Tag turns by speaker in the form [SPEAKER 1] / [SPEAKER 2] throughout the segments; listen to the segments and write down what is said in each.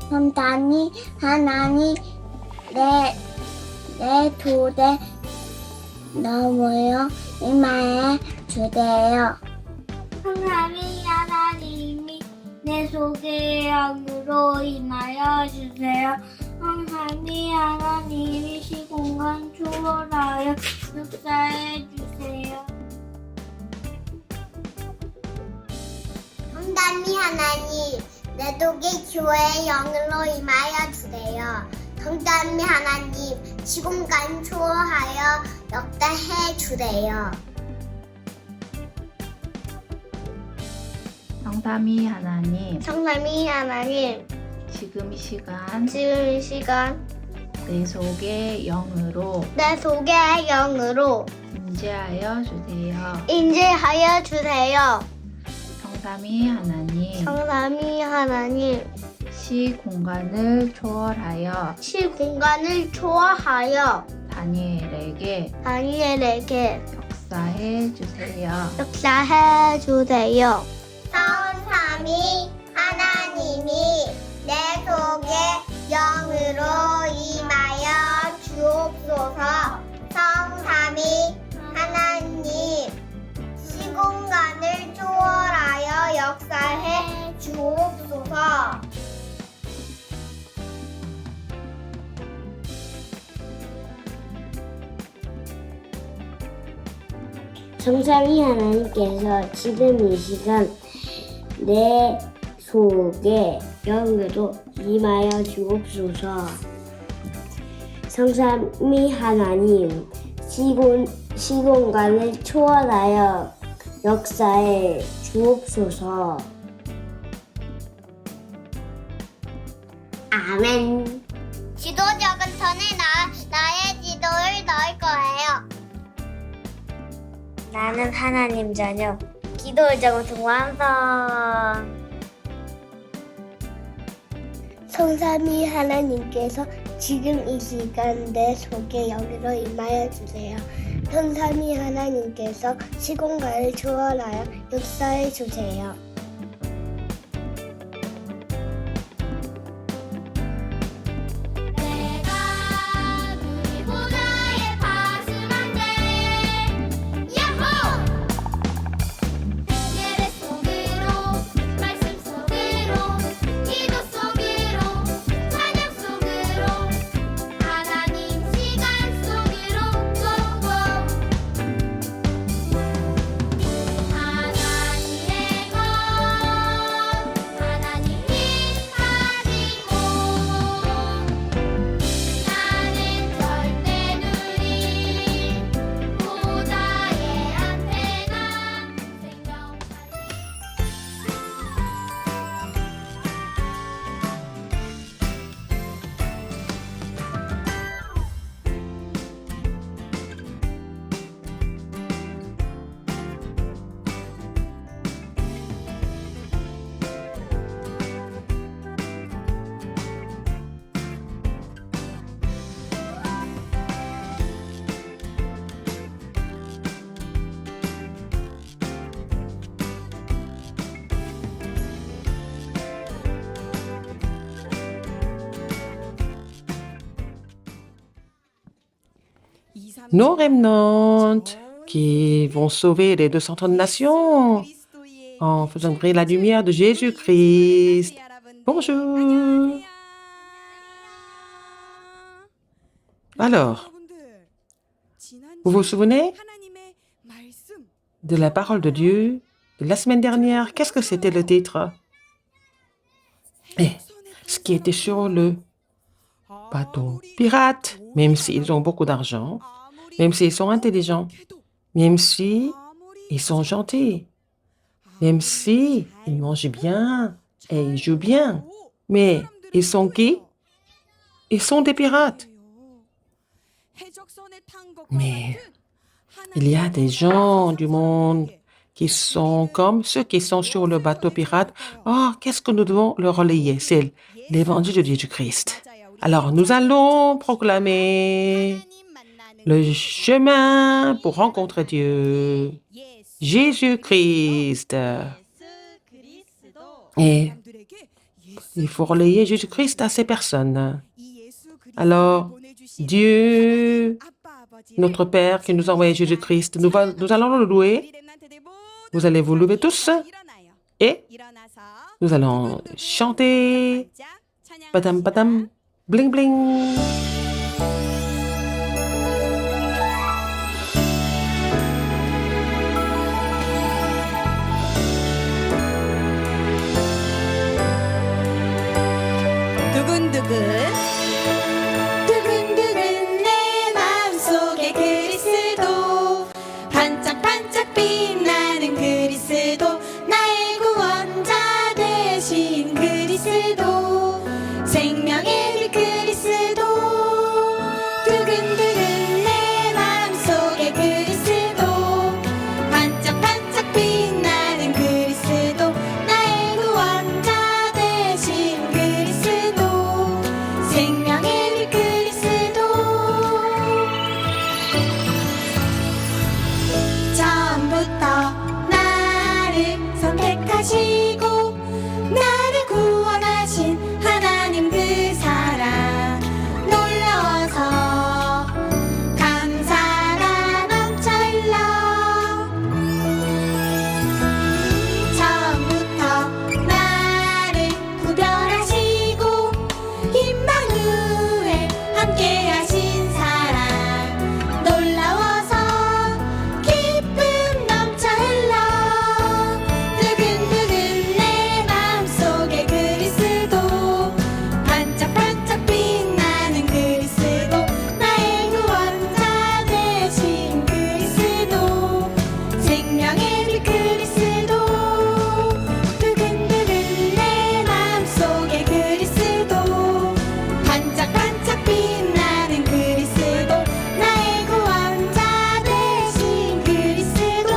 [SPEAKER 1] 성삼위 하나님 내 도대 넘어요 이마에 주세요. 성삼위 하나님이 내 속에 영으로 임하여 주세요. 성삼위 하나님이 시공간 초월하여 역사해 주세요. 성삼위 하나님 내 속에 교회의 영으로 임하여 주세요. 성삼위 하나님 시공간 초월하여 역사해 주세요.
[SPEAKER 2] 성삼위 하나님,
[SPEAKER 1] 성삼위 하나님
[SPEAKER 2] 지금 이 시간
[SPEAKER 1] 지금 이 시간
[SPEAKER 2] 내 속에 영으로
[SPEAKER 1] 내 속에 영으로
[SPEAKER 2] 임재하여 주세요.
[SPEAKER 1] 인재하여 주세요.
[SPEAKER 2] 성삼위 하나님,
[SPEAKER 1] 성삼위 하나님
[SPEAKER 2] 시공간을 초월하여
[SPEAKER 1] 시공간을 초월하여
[SPEAKER 2] 다니엘에게
[SPEAKER 1] 다니엘에게
[SPEAKER 2] 역사해 주세요.
[SPEAKER 1] 역사해 주세요. 성삼위 하나님이 내 속에 영으로 임하여 주옵소서. 성삼위 하나님 시공간을 초월하여 역사해 주옵소서. 성삼위 하나님께서 지금 이 시간 내 속에 영으로 임하여 주옵소서. 성삼위 하나님 시공간을 초월하여 역사해 주옵소서. 아멘. 지도적은 전에 나의 지도를 넣을 거예요. 나는 하나님 자녀. 기도의 정통 완성. 성삼위 하나님께서 지금 이 시간 내 속에 영으로 임하여 주세요. 성삼위 하나님께서 시공간을 초월하여 역사해 주세요.
[SPEAKER 3] Nos remnantes qui vont sauver les 230 nations en faisant briller la lumière de Jésus-Christ. Bonjour. Alors, vous vous souvenez de la parole de Dieu de la semaine dernière? Qu'est-ce que c'était le titre? Ce qui était sur le bateau pirate, même s'ils ont beaucoup d'argent, même s'ils sont intelligents, même si ils sont gentils, même si ils mangent bien et ils jouent bien. Mais ils sont qui? Ils sont des pirates. Mais il y a des gens du monde qui sont comme ceux qui sont sur le bateau pirate. Oh, qu'est-ce que nous devons leur relayer? C'est l'évangile de Jésus-Christ. Alors, nous allons proclamer le chemin pour rencontrer Dieu. Jésus-Christ. Et il faut relayer Jésus-Christ à ces personnes. Alors, Dieu, notre Père qui nous a envoyé Jésus-Christ, nous allons le louer. Vous allez vous lever tous et nous allons chanter. Padam, padam, bling, bling.
[SPEAKER 4] 두근두근 두근두근 내 마음속에 그리스도 반짝반짝 빛나는 그리스도 나의 구원자 되신 그리스도 생명의 빛 그리스도 두근두근 내 마음속에 그리스도 반짝반짝 빛나는 그리스도 나의 구원자 되신 그리스도 생명의 빛 그리스도 처음부터 나를 선택하시고 나를 구원하신 하나님 그 사랑 놀라워서 감사가 넘쳐 흘러 처음부터 나를 구별하시고 임마누엘 함께하신 사랑 놀라워서 기쁨 넘쳐 흘러 두근두근 내 마음속에 그리스도 반짝반짝 빛나는 그리스도 나의 구원자 되신 그리스도 생명의 빛 그리스도 두근두근 내 마음속에 그리스도 반짝반짝 빛나는 그리스도 나의 구원자 되신 그리스도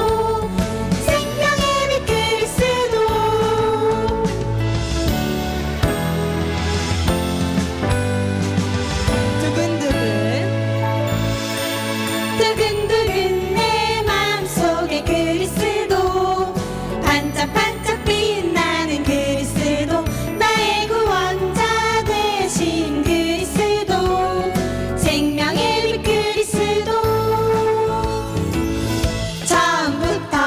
[SPEAKER 4] 생명의 빛 그리스도 두근두근 내 마음속에 그리스도 반짝반짝 빛나는 그리스도 나의 구원자 되신 그리스도 생명의 빛 그리스도 처음부터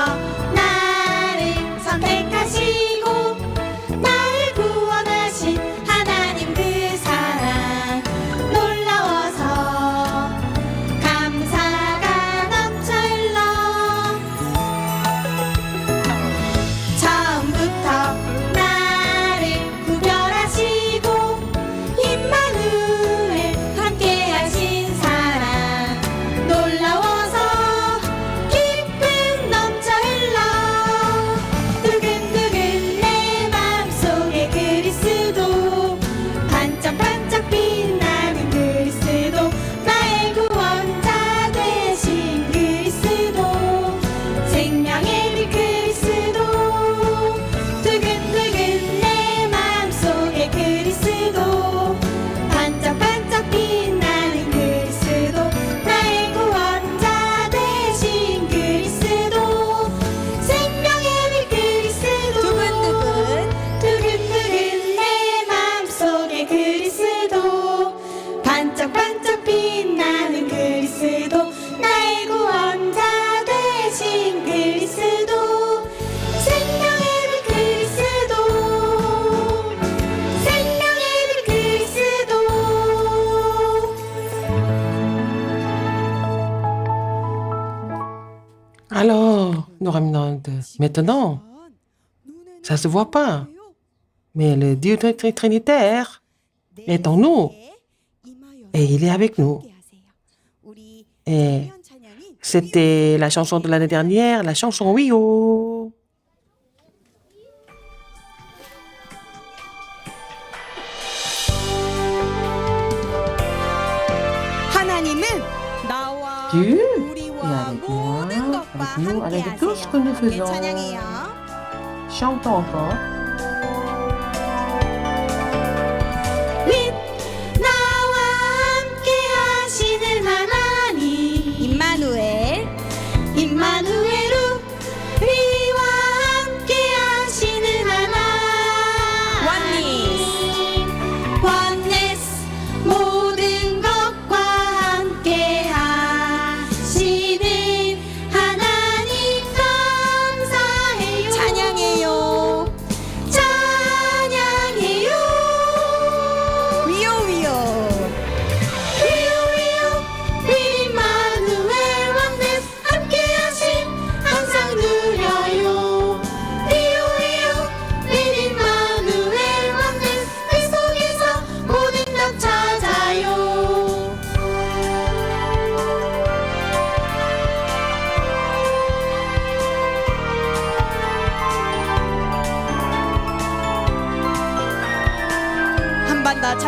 [SPEAKER 4] 나를 선택하시고 나를 구원하신 하나님 그 사랑 놀라워서 감사가 넘쳐 흘러 처음부터 나를 구별하시고 임마누엘 함께하신 사랑 놀라워서 기쁨 넘쳐 흘러 두근두근 내 마음속에 그리스도 반짝반짝 빛나는 그리스도 나의 구원자 되신 그리스도 생명의 빛 그리스도 두근두근 내 마음속에 그리스도 반짝반짝 빛나는 그리스도 나의 구원자 되신 그리스도 생명의 빛 그리스도 두근두근 내 마음속에 그리스도 반짝반짝 빛나는 그리스도 나의 구원자 되신 그리스도 생명의 빛 그리스도 생명의 빛 그리스도
[SPEAKER 3] Alors, nous ramenons maintenant, ça se voit pas, mais le Dieu Trinitaire est en nous et il est avec nous. Et c'était la chanson de l'année dernière, la chanson Oui Oh.
[SPEAKER 4] 하나님은 나와
[SPEAKER 3] Dieu
[SPEAKER 4] 우리와
[SPEAKER 3] avec
[SPEAKER 4] 모든
[SPEAKER 3] moi,
[SPEAKER 4] 것과
[SPEAKER 3] avec nous, avec
[SPEAKER 4] 함께
[SPEAKER 3] tout ce que nous
[SPEAKER 4] 하세요.
[SPEAKER 3] faisons.
[SPEAKER 4] 찬양해요.
[SPEAKER 3] Chantons encore.
[SPEAKER 4] 윗 나와 함께 하시는 하나님 임마누엘 임마누엘 우리와 함께 하시는 하나님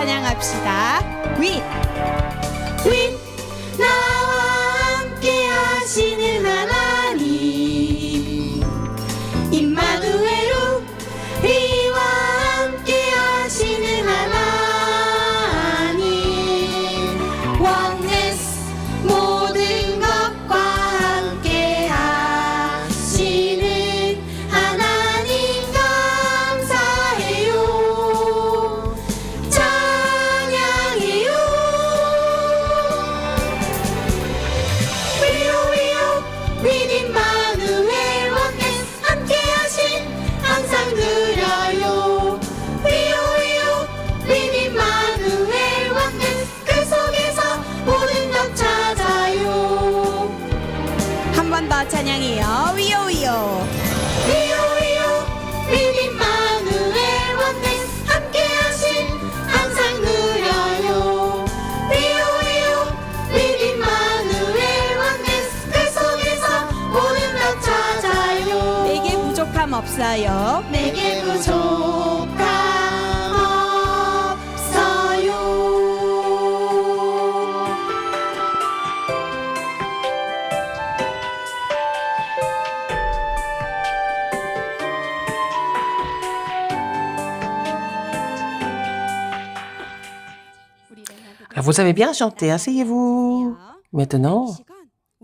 [SPEAKER 4] 찬양합시다. 윗 나와 함께 하시는 하나님 임마누엘 우리와 함께 하시는 하나님 원네스 모든 것과 함께 하시는 하나님 감사해요 찬양해요 with 임마누엘 원네스 함께하신 항상 누려요 with 임마누엘 원네스 그 속에서 모든 것 찾아요 한 번 더 찬양해요 위요 with 임마누엘 원네스 함께하신 항상 누려요 with 임마누엘 원네스 그 속에서 모든 것 찾아요 내게 부족함 없어요 내게 부족함 없어요
[SPEAKER 3] Alors, vous avez bien chanté, asseyez-vous. Maintenant,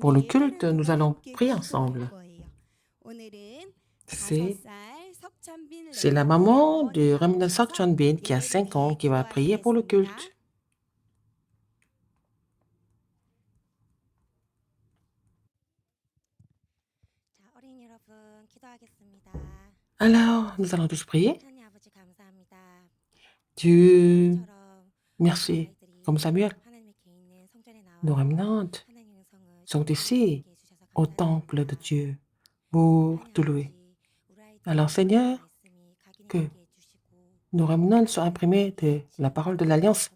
[SPEAKER 3] pour le culte, nous allons prier ensemble. C'est la maman de Ramna Sakchanbin qui a 5 ans qui va prier pour le culte. Alors, nous allons tous prier. Dieu, merci. Comme Samuel, nos remnantes sont ici au temple de Dieu pour te louer. Alors, Seigneur, que nos remnants soient imprimés de la parole de l'Alliance,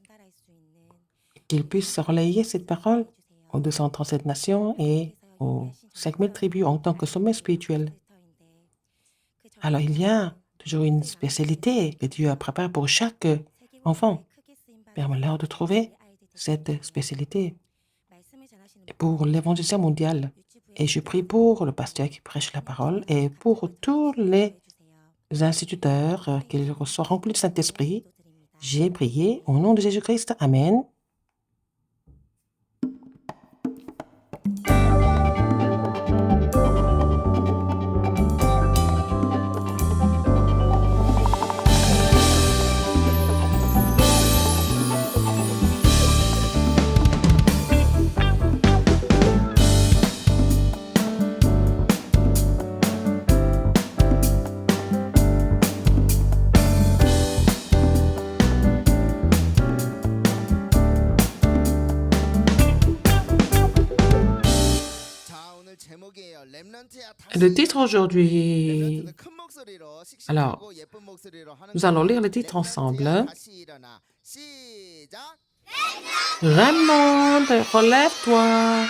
[SPEAKER 3] qu'ils puissent relayer cette parole aux 237 nations et aux 5000 tribus en tant que sommet spirituel. Alors, il y a toujours une spécialité que Dieu a préparée pour chaque enfant. Permets-leur de trouver cette spécialité pour l'évangélisation mondiale. Et je prie pour le pasteur qui prêche la parole et pour tous les instituteurs qu'ils soient remplis du Saint-Esprit. J'ai prié au nom de Jésus-Christ. Amen. Le titre aujourd'hui. Alors, nous allons lire le titre ensemble. Raymond, relève-toi.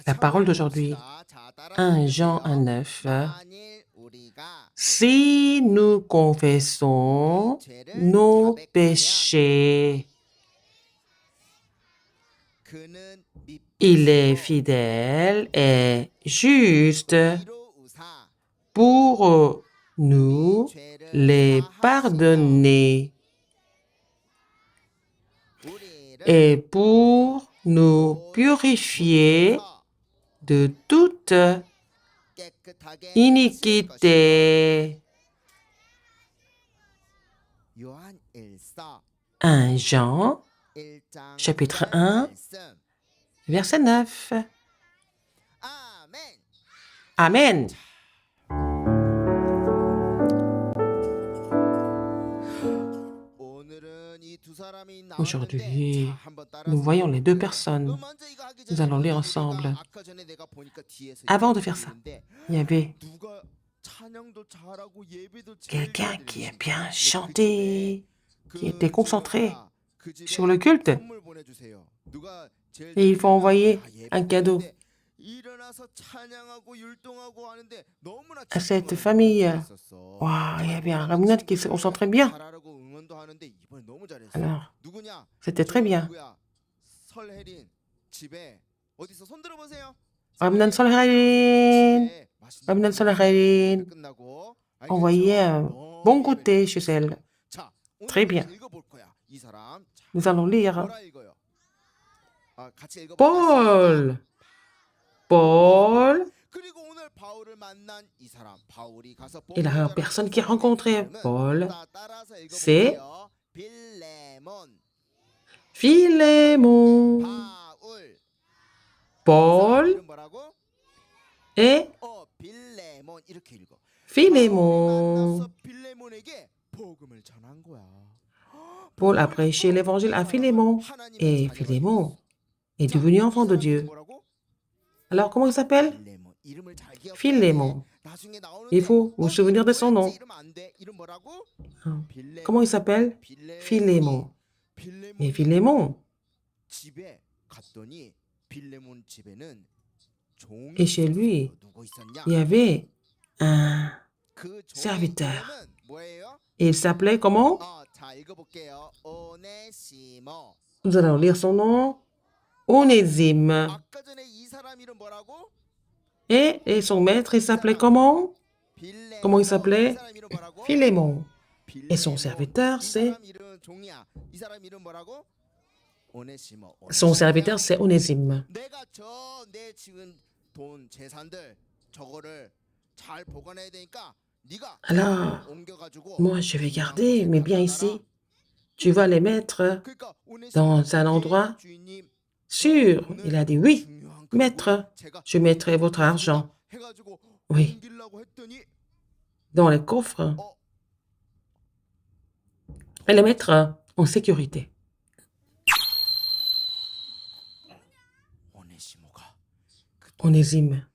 [SPEAKER 3] La parole d'aujourd'hui, 1 Jean 1,9. Si nous confessons nos péchés, il est fidèle et juste pour nous les pardonner et pour nous purifier de toute iniquité. 1 Jean, chapitre 1, verset 9. Amen. Aujourd'hui, nous voyons les deux personnes. Nous allons lire ensemble. Avant de faire ça, il y avait quelqu'un qui a bien chanté, qui était concentré sur le culte. Et il faut envoyer un cadeau à cette famille. Waouh, il y avait un ramounette qui se concentrait bien. Alors, c'était très bien. Ramnan Solharin, Ramnan Solharin, envoyez un bon goûter chez elle. Très bien. Nous allons lire. Paul. Paul. Et la personne qui a rencontré Paul, c'est Philémon. Paul et Philémon. Paul a prêché l'évangile à Philémon et Philémon est devenu enfant de Dieu. Alors, comment il s'appelle? Philémon. Il faut vous souvenir de son nom. Comment il s'appelle? Philémon. Et Philémon. Et chez lui, il y avait un serviteur. Et il s'appelait comment? Nous allons lire son nom. Onésime. Et son maître, il s'appelait comment? Comment il s'appelait? Philémon. Et son serviteur, c'est Onésime. Alors, moi, je vais garder mes biens ici. Tu vas les mettre dans un endroit sûr. Il a dit oui, maître, je mettrai votre argent. Oui. Dans les coffres. Et les mettre en sécurité. Onésime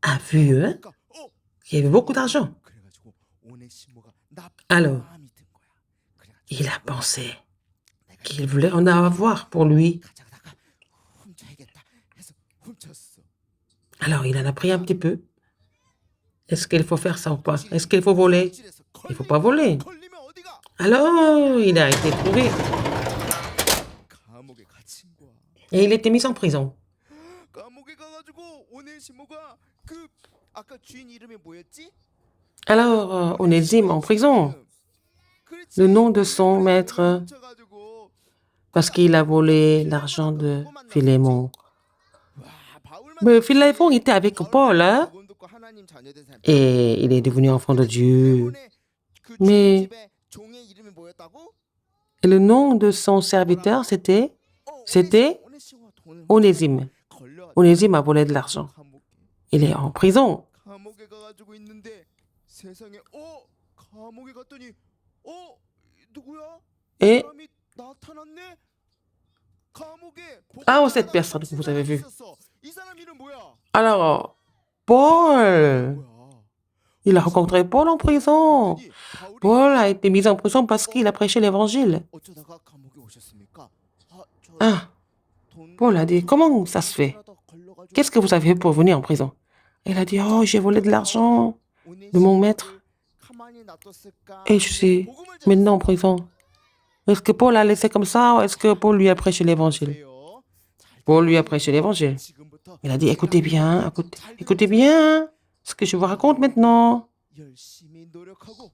[SPEAKER 3] a vu qu'il y avait beaucoup d'argent. Alors, il a pensé qu'il voulait en avoir pour lui. Alors, il en a pris un petit peu. Est-ce qu'il faut faire ça ou pas? Est-ce qu'il faut voler? Il ne faut pas voler. Alors, il a été trouvé. Et il était mis en prison. Alors, Onésime en prison. Le nom de son maître, parce qu'il a volé l'argent de Philémon. Mais Philémon était avec Paul, hein? Et il est devenu enfant de Dieu. Mais le nom de son serviteur, c'était Onésime. Onésime a volé de l'argent. Il est en prison. Et cette personne que vous avez vue. Alors, Paul, il a rencontré Paul en prison. Paul a été mis en prison parce qu'il a prêché l'évangile. Paul a dit, comment ça se fait? Qu'est-ce que vous avez fait pour venir en prison? Il a dit, j'ai volé de l'argent de mon maître. Et je suis maintenant en prison. Est-ce que Paul a laissé comme ça ou est-ce que Paul lui a prêché l'évangile? Paul lui a prêché l'évangile. Il a dit, écoutez bien ce que je vous raconte maintenant.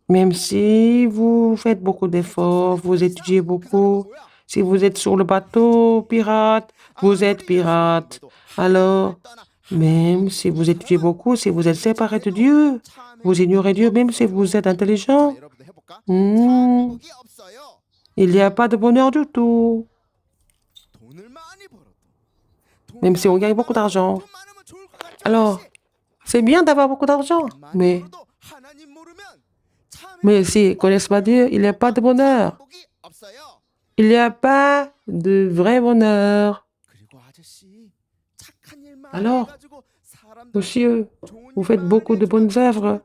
[SPEAKER 3] Même si vous faites beaucoup d'efforts, vous étudiez beaucoup, si vous êtes sur le bateau pirate, vous êtes pirate. Alors, même si vous étudiez beaucoup, si vous êtes séparé de Dieu, vous ignorez Dieu, même si vous êtes intelligent, il n'y a pas de bonheur du tout. Même si on gagne beaucoup d'argent. Alors, c'est bien d'avoir beaucoup d'argent, mais s'ils ne connaissent pas Dieu, il n'y a pas de bonheur. Il n'y a pas de vrai bonheur. Alors, monsieur, vous faites beaucoup de bonnes œuvres.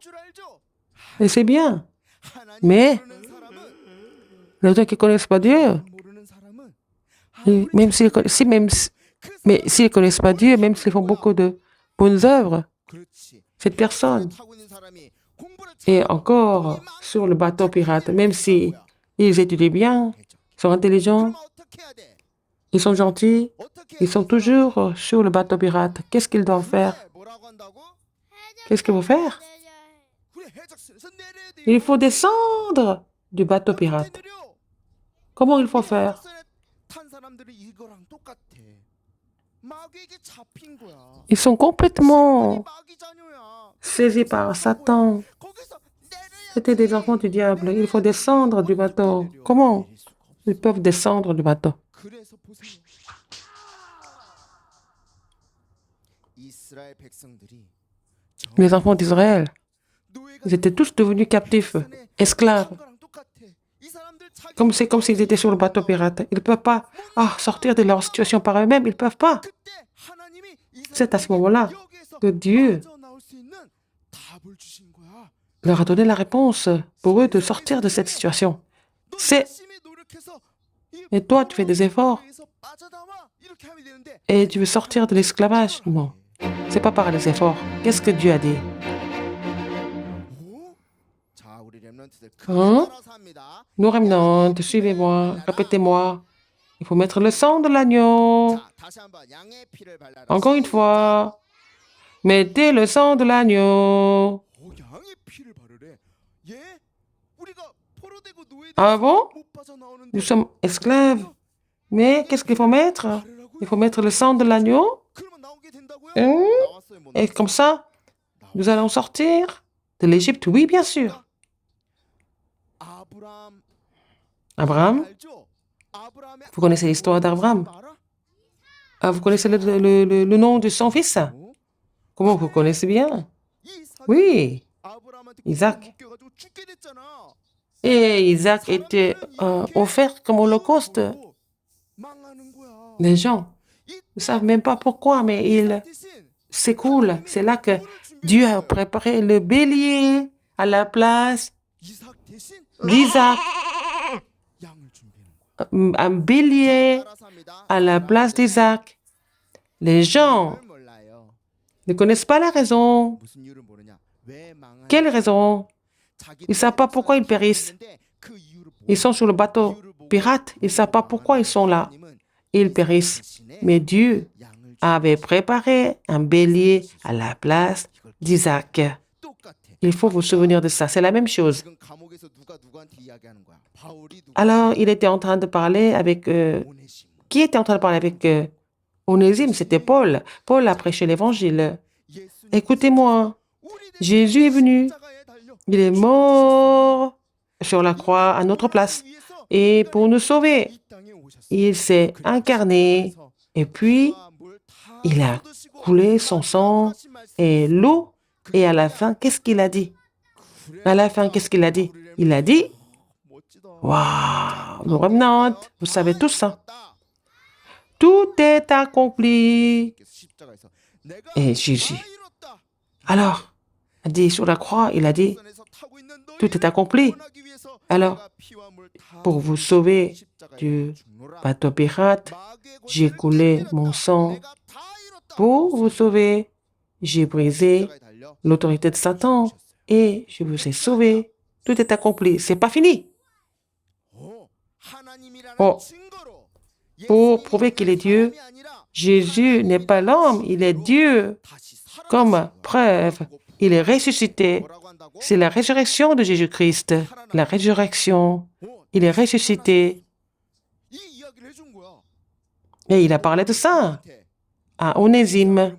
[SPEAKER 3] Et c'est bien. Mais Les gens qui ne connaissent pas Dieu, même s'ils mais s'ils ne connaissent pas Dieu, même s'ils font beaucoup de bonnes œuvres, cette personne est encore sur le bateau pirate, même si ils étudient bien, sont intelligents, ils sont gentils, ils sont toujours sur le bateau pirate. Qu'est-ce qu'ils doivent faire? Qu'est-ce qu'il faut faire? Il faut descendre du bateau pirate. Comment il faut faire? Ils sont complètement saisis par Satan. C'était des enfants du diable. Il faut descendre du bateau. Comment ils peuvent descendre du bateau? Les enfants d'Israël, ils étaient tous devenus captifs, esclaves. C'est comme s'ils étaient sur le bateau pirate. Ils ne peuvent pas sortir de leur situation par eux-mêmes. Ils ne peuvent pas. C'est à ce moment-là que Dieu leur a donné la réponse pour eux de sortir de cette situation. Et toi, tu fais des efforts et tu veux sortir de l'esclavage. Non, c'est pas par les efforts. Qu'est-ce que Dieu a dit? Nous remnants, suivez-moi, répétez-moi. Il faut mettre le sang de l'agneau. Encore une fois, mettez le sang de l'agneau. Ah bon? Nous sommes esclaves. Mais qu'est-ce qu'il faut mettre? Il faut mettre le sang de l'agneau. Et comme ça, nous allons sortir de l'Égypte. Oui, bien sûr. Abraham, vous connaissez l'histoire d'Abraham? Vous connaissez le nom de son fils? Comment vous connaissez bien? Oui, Isaac. Et Isaac était offert comme holocauste. Les gens ne savent même pas pourquoi, mais ils s'écoulent. C'est là que Dieu a préparé le bélier à la place d'Isaac. Un bélier à la place d'Isaac. Les gens ne connaissent pas la raison. Quelle raison? Ils ne savent pas pourquoi ils périssent. Ils sont sur le bateau pirate. Ils ne savent pas pourquoi ils sont là. Ils périssent. Mais Dieu avait préparé un bélier à la place d'Isaac. Il faut vous souvenir de ça. C'est la même chose. Alors, il était en train de parler avec... qui était en train de parler avec Onésime? C'était Paul. Paul a prêché l'évangile. Écoutez-moi. Jésus est venu. Il est mort sur la croix à notre place. Et pour nous sauver, il s'est incarné. Et puis, il a coulé son sang et l'eau. Et à la fin, qu'est-ce qu'il a dit? À la fin, qu'est-ce qu'il a dit? Il a dit, waouh, nous remnants, vous savez tout ça. Tout est accompli. Et Jésus, alors, a dit sur la croix, il a dit, tout est accompli. Alors, pour vous sauver du bateau pirate, j'ai coulé mon sang. Pour vous sauver, j'ai brisé l'autorité de Satan et je vous ai sauvé. Tout est accompli. C'est pas fini. Pour prouver qu'il est Dieu, Jésus n'est pas l'homme, il est Dieu. Comme preuve, il est ressuscité. C'est la résurrection de Jésus-Christ. La résurrection. Il est ressuscité. Et il a parlé de ça à Onésime.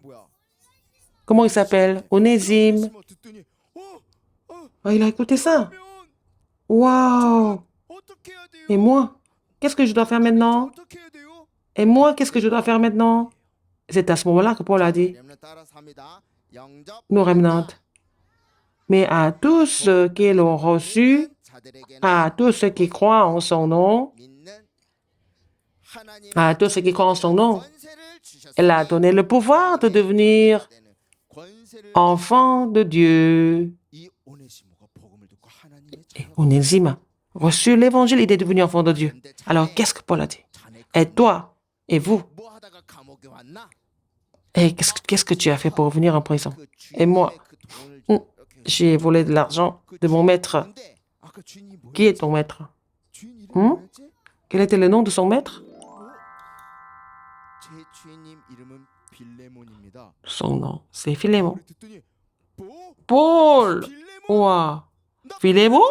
[SPEAKER 3] Comment il s'appelle? Onésime. Il a écouté ça. Waouh! Et moi, qu'est-ce que je dois faire maintenant? Et moi, qu'est-ce que je dois faire maintenant? C'est à ce moment-là que Paul a dit, nous remnants. Mais à tous ceux qui l'ont reçu, à tous ceux qui croient en son nom, à tous ceux qui croient en son nom, elle a donné le pouvoir de devenir enfants de Dieu. Et Onésime reçu l'évangile, il est devenu enfant de Dieu. Alors, qu'est-ce que Paul a dit? Et toi, et vous, et qu'est-ce que tu as fait pour venir en prison? Et moi, j'ai volé de l'argent de mon maître. Qui est ton maître? Quel était le nom de son maître? Son nom, c'est Philémon. Paul! Ouah! Philémon?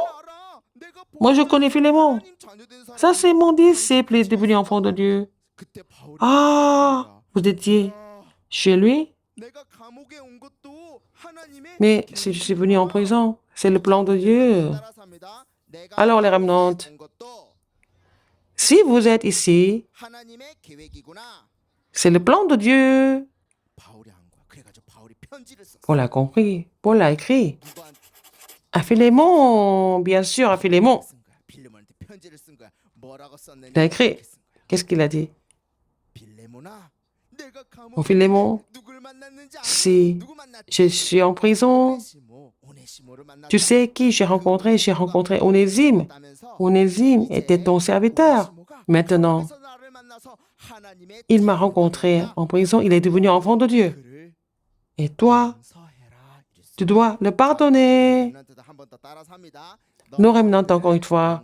[SPEAKER 3] Moi, je connais Philémon. Ça, c'est mon disciple, il est devenu enfant de Dieu. Ah! Vous étiez chez lui? Mais si je suis venu en prison, c'est le plan de Dieu. Alors, les remnantes, si vous êtes ici, c'est le plan de Dieu. Paul a compris. Paul a écrit. À Philémon, bien sûr, à Philémon. Il a écrit. Qu'est-ce qu'il a dit? Au Philémon, si je suis en prison, tu sais qui j'ai rencontré? J'ai rencontré Onésime. Onésime était ton serviteur. Maintenant, il m'a rencontré en prison, il est devenu enfant de Dieu. Et toi, tu dois le pardonner. Nos remnants, encore une fois,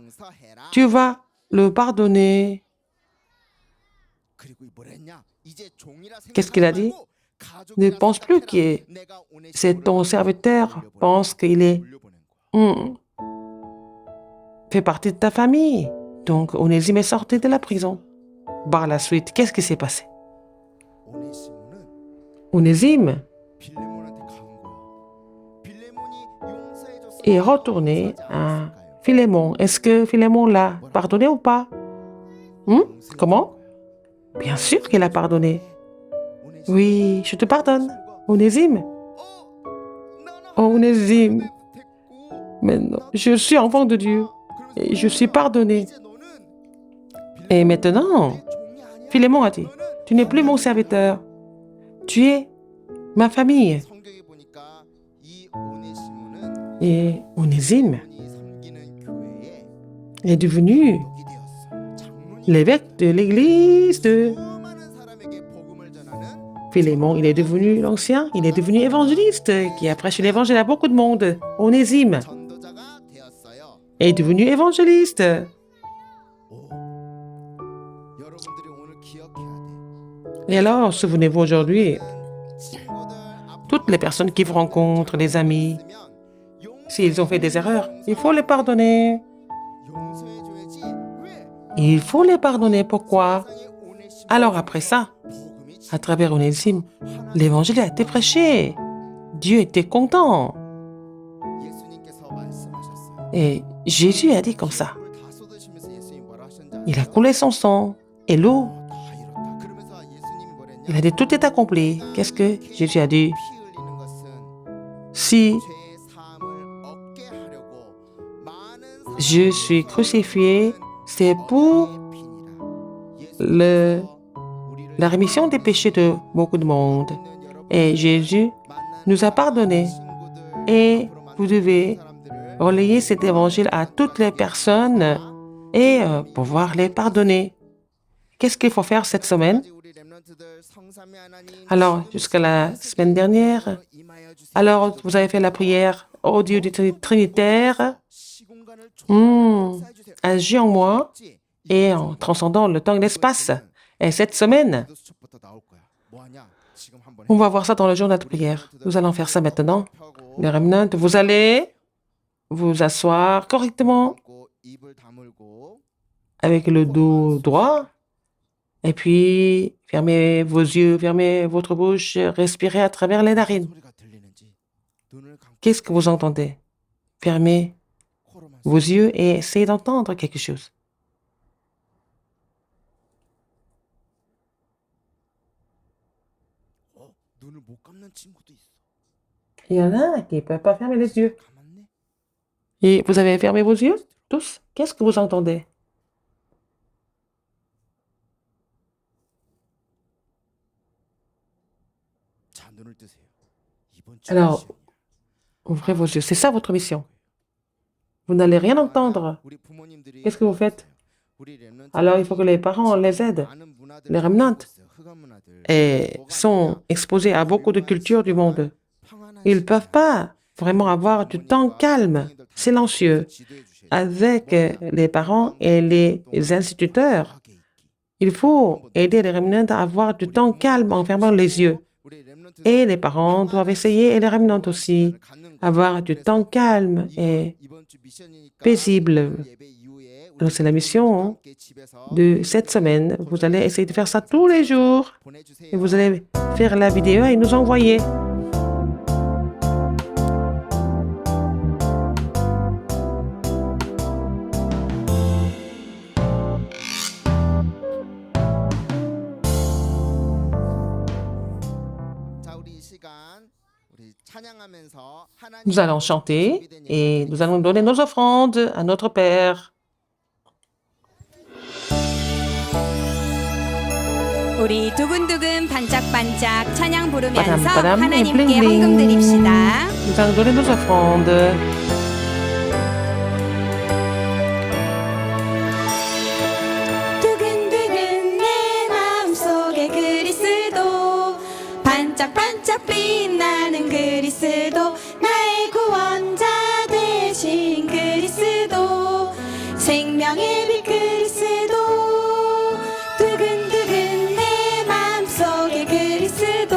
[SPEAKER 3] tu vas le pardonner. Qu'est-ce qu'il a dit? Ne pense plus que c'est ton serviteur, pense qu'il est fait partie de ta famille. Donc, Onésime est sorti de la prison. Par la suite, qu'est-ce qui s'est passé? Onésime est retourné à Philémon. Est-ce que Philémon l'a pardonné ou pas? Comment? Bien sûr qu'il a pardonné. Oui, je te pardonne. Onésime. Oh, Onésime. Maintenant, je suis enfant de Dieu et je suis pardonné. Et maintenant, Philémon a dit, tu n'es plus mon serviteur. Tu es ma famille. Et Onésime est devenu l'évêque de l'église de Philémon. Il est devenu l'ancien, il est devenu évangéliste qui a prêché l'évangile à beaucoup de monde. Onésime est devenu évangéliste. Et alors, souvenez-vous aujourd'hui, toutes les personnes qui vous rencontrent, les amis, s'ils ont fait des erreurs, il faut les pardonner. Il faut les pardonner. Pourquoi? Alors après ça, à travers Onésime, l'évangile a été prêché. Dieu était content. Et Jésus a dit comme ça. Il a coulé son sang et l'eau. Il a dit tout est accompli. Qu'est-ce que Jésus a dit? Si je suis crucifié, c'est pour la rémission des péchés de beaucoup de monde. Et Jésus nous a pardonné. Et vous devez relayer cet évangile à toutes les personnes et pouvoir les pardonner. Qu'est-ce qu'il faut faire cette semaine? Alors, jusqu'à la semaine dernière, alors vous avez fait la prière au Dieu du Trinitaire. Agis en moi et en transcendant le temps et l'espace. Et cette semaine, on va voir ça dans le journal de prière. Nous allons faire ça maintenant. Les remnants, vous allez vous asseoir correctement avec le dos droit. Et puis, fermez vos yeux, fermez votre bouche, respirez à travers les narines. Qu'est-ce que vous entendez? Fermez vos yeux et essayez d'entendre quelque chose. Il y en a qui ne peuvent pas fermer les yeux. Et vous avez fermé vos yeux? Tous? Qu'est-ce que vous entendez? Alors, ouvrez vos yeux. C'est ça votre mission. vous n'allez rien entendre. Qu'est-ce que vous faites? Alors, il faut que les parents les aident. Les remnants sont exposés à beaucoup de cultures du monde. Ils ne peuvent pas vraiment avoir du temps calme, silencieux, avec les parents et les instituteurs. Il faut aider les remnants à avoir du temps calme en fermant les yeux. Et les parents doivent essayer, et les remnants aussi, avoir du temps calme et paisible. Alors, c'est la mission de cette semaine. Vous allez essayer de faire ça tous les jours. Et vous allez faire la vidéo et nous envoyer. Nous allons chanter et nous allons donner nos offrandes à notre Père.
[SPEAKER 4] 우리 두근두근 반짝반짝 찬양 부르면서
[SPEAKER 3] 빠담빠담,
[SPEAKER 4] 하나님께
[SPEAKER 3] 블링블링.
[SPEAKER 4] 헌금 드립시다.
[SPEAKER 3] Nous allons donner nos offrandes.
[SPEAKER 4] 두근두근 내 마음속에 그리스도 반짝반짝 빛나는 그리스도 나의 구원자 되신 그리스도 생명의 빛 그리스도 두근두근 내 마음속에 그리스도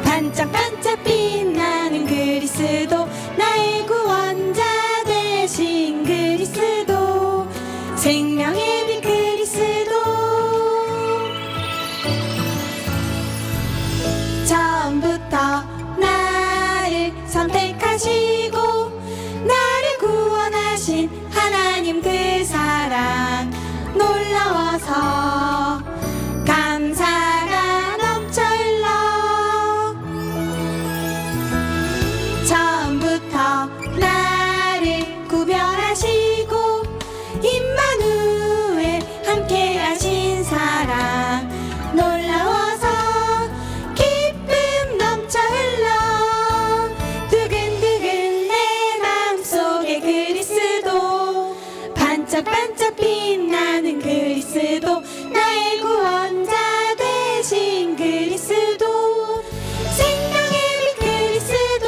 [SPEAKER 4] 반짝반짝 빛나는 그리스도 나의 구원자 되신 그리스도 생명의 빛 그리스도 처음부터 나를 선택하시고 나를 구원하신 하나님 그 사랑 놀라워서 감사가 넘쳐 흘러 처음부터 나를 구별하시고 임마누엘 함께하신 사랑 놀라워서 기쁨 넘쳐 흘러 두근두근 내 마음속에 그리스도 반짝반짝 빛나는 그리스도 나의 구원자 되신 그리스도 생명의 빛 그리스도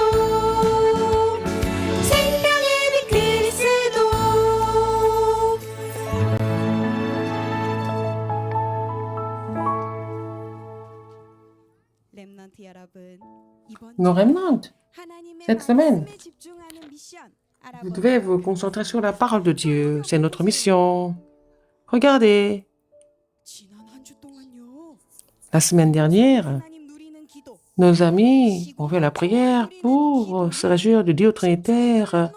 [SPEAKER 4] 생명의 빛 그리스도 렘넌트 여러분 이번
[SPEAKER 3] Nos remnants,
[SPEAKER 4] 하나님의
[SPEAKER 3] cette semaine,
[SPEAKER 4] 말씀에 집중하는 미션
[SPEAKER 3] vous devez vous concentrer sur la parole de Dieu. C'est notre mission. Regardez,
[SPEAKER 4] 지난 한 주 동안요.
[SPEAKER 3] la semaine dernière,
[SPEAKER 4] 하나님 누리는 기도
[SPEAKER 3] nos amis ont fait la prière pour se réjouir du Dieu Trinitaire,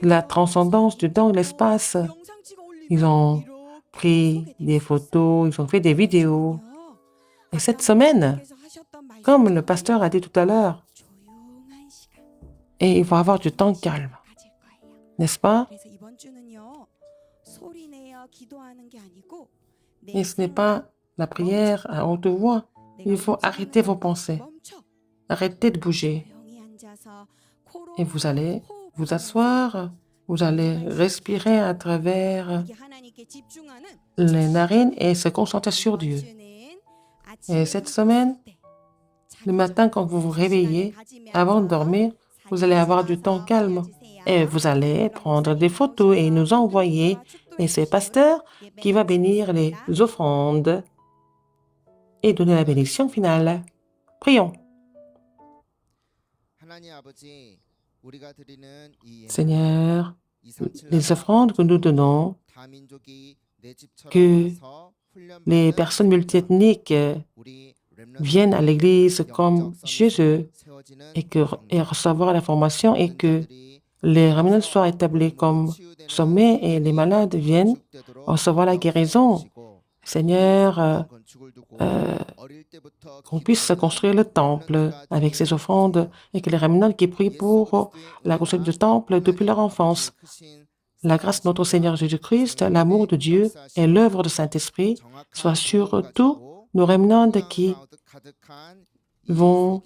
[SPEAKER 3] de la transcendance du temps et de l'espace.
[SPEAKER 4] 영상 찍어 올리고
[SPEAKER 3] Ils ont
[SPEAKER 4] 이렇게
[SPEAKER 3] pris des photos, ils ont fait des vidéos.
[SPEAKER 4] 하셨거든요.
[SPEAKER 3] Et cette semaine,
[SPEAKER 4] 아까 하셨던 말씀
[SPEAKER 3] comme le pasteur a dit tout à l'heure,
[SPEAKER 4] 조용한 시간
[SPEAKER 3] et il faut avoir du temps calme,
[SPEAKER 4] 가질 거예요.
[SPEAKER 3] n'est-ce pas?
[SPEAKER 4] 그래서 이번 주는요. 소리 내어 기도하는 게 아니고
[SPEAKER 3] Et ce n'est pas la prière à haute voix. Il faut arrêter vos pensées, arrêter de bouger. Et vous allez vous asseoir, vous allez respirer à travers les narines et se concentrer sur Dieu. Et cette semaine, le matin quand vous vous réveillez, avant de dormir, vous allez avoir du temps calme et vous allez prendre des photos et nous envoyer. Et c'est pasteur qui va bénir les offrandes et donner la bénédiction finale. Prions. Seigneur, les offrandes que nous donnons, que les personnes multiethniques viennent à l'église comme chez eux et recevoir l'information et que les remnants soient établis comme sommets et les malades viennent recevoir la guérison. Seigneur, qu'on puisse construire le temple avec ces offrandes et que les remnants qui prient pour la construction du temple depuis leur enfance. La grâce de notre Seigneur Jésus-Christ, l'amour de Dieu et l'œuvre du Saint-Esprit soient sur tous nos remnants qui vont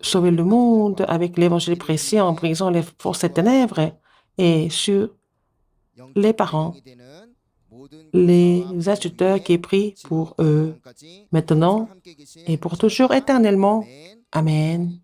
[SPEAKER 3] sauver le monde avec l'évangile précieux en brisant les forces des ténèbres et sur les parents, les instituteurs qui prient pour eux, maintenant et pour toujours éternellement. Amen.